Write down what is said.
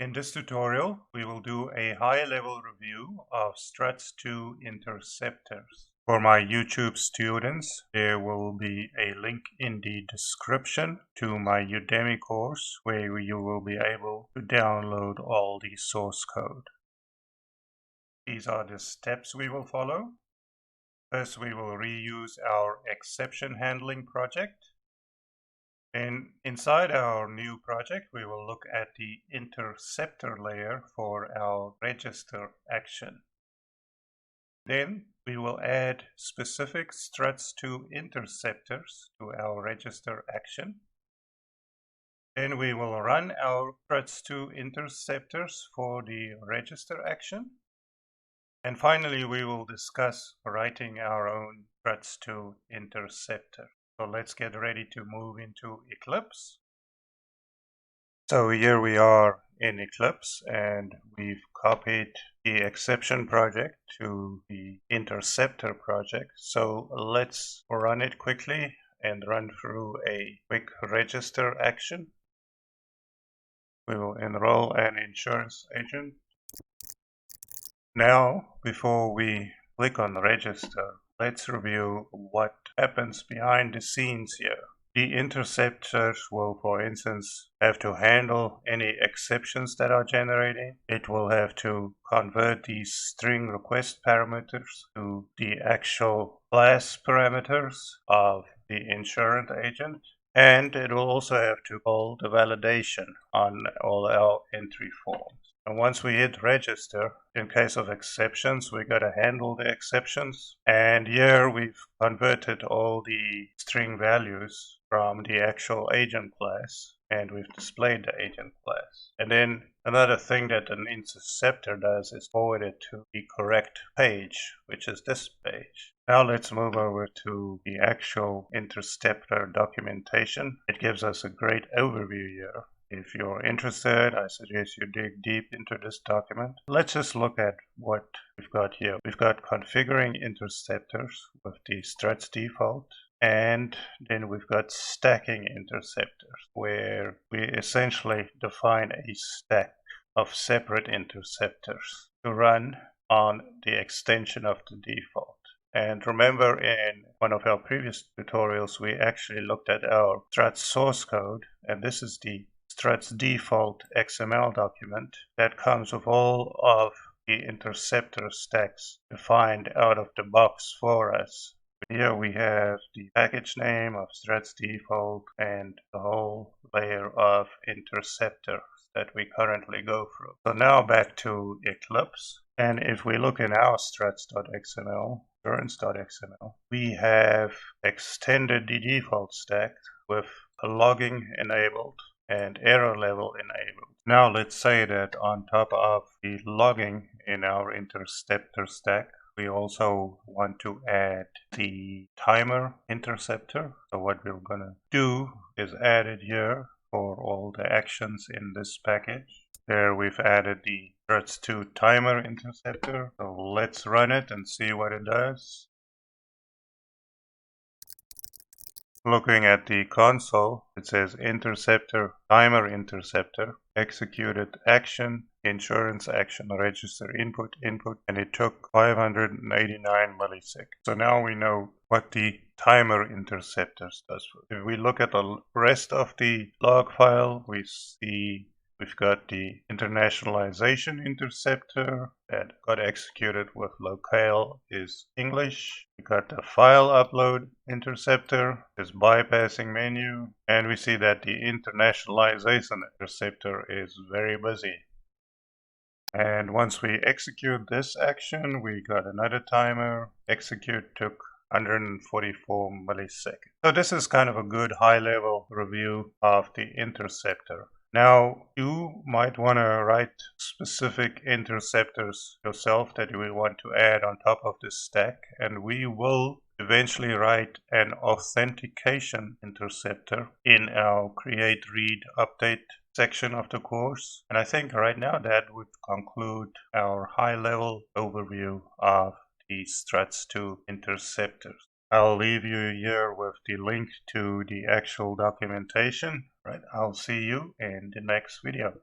In this tutorial, we will do a high-level review of Struts 2 Interceptors. For my YouTube students, there will be a link in the description to my Udemy course where you will be able to download all the source code. These are the steps we will follow. First, we will reuse our exception handling project. And inside our new project, we will look at the interceptor layer for our register action. Then we will add specific struts to interceptors to our register action. Then we will run our struts to interceptors for the register action. And finally, we will discuss writing our own struts to interceptor. So let's get ready to move into Eclipse. So here we are in Eclipse, and we've copied the exception project to the interceptor project. So let's run it quickly and run through a quick register action. We will enroll an insurance agent. Now, before we click on register, let's review what happens behind the scenes here. The interceptors will, for instance, have to handle any exceptions that are generated. It will have to convert these string request parameters to the actual class parameters of the insurance agent. And it will also have to call the validation on all our entry forms. And once we hit register, in case of exceptions, we got to handle the exceptions. And here we've converted all the string values from the actual agent class, and we've displayed the agent class. And then another thing that an interceptor does is forward it to the correct page, which is this page. Now let's move over to the actual Interstepter documentation. It gives us a great overview here. If you're interested, I suggest you dig deep into this document. Let's just look at what we've got here. We've got configuring interceptors with the struts default, and then we've got stacking interceptors, where we essentially define a stack of separate interceptors to run on the extension of the default. And remember, in one of our previous tutorials, we actually looked at our Struts source code, and this is the Struts default XML document that comes with all of the interceptor stacks defined out of the box for us. Here we have the package name of Struts default and the whole layer of interceptors that we currently go through. So now back to Eclipse. And if we look in our struts.xml, insurance.xml, we have extended the default stack with logging enabled and error level enabled. Now let's say that on top of the logging in our interceptor stack, we also want to add the Timer Interceptor. So what we're going to do is add it here for all the actions in this package. There we've added the Struts 2 Timer Interceptor. So let's run it and see what it does. Looking at the console, it says Interceptor, Timer Interceptor, executed action, insurance action, register input, and it took 589 milliseconds. So now we know what the Timer Interceptors does. If we look at the rest of the log file, we see we've got the internationalization interceptor that got executed with locale is English. We got the file upload interceptor, this bypassing menu, and we see that the internationalization interceptor is very busy. And once we execute this action, we got another timer. Execute took 144 milliseconds. So this is kind of a good high-level review of the interceptor. Now, you might want to write specific interceptors yourself that you will want to add on top of this stack, and we will eventually write an authentication interceptor in our create, read, update section of the course. And I think right now that would conclude our high-level overview of the Struts 2 interceptors. I'll leave you here with the link to the actual documentation. Right, I'll see you in the next video.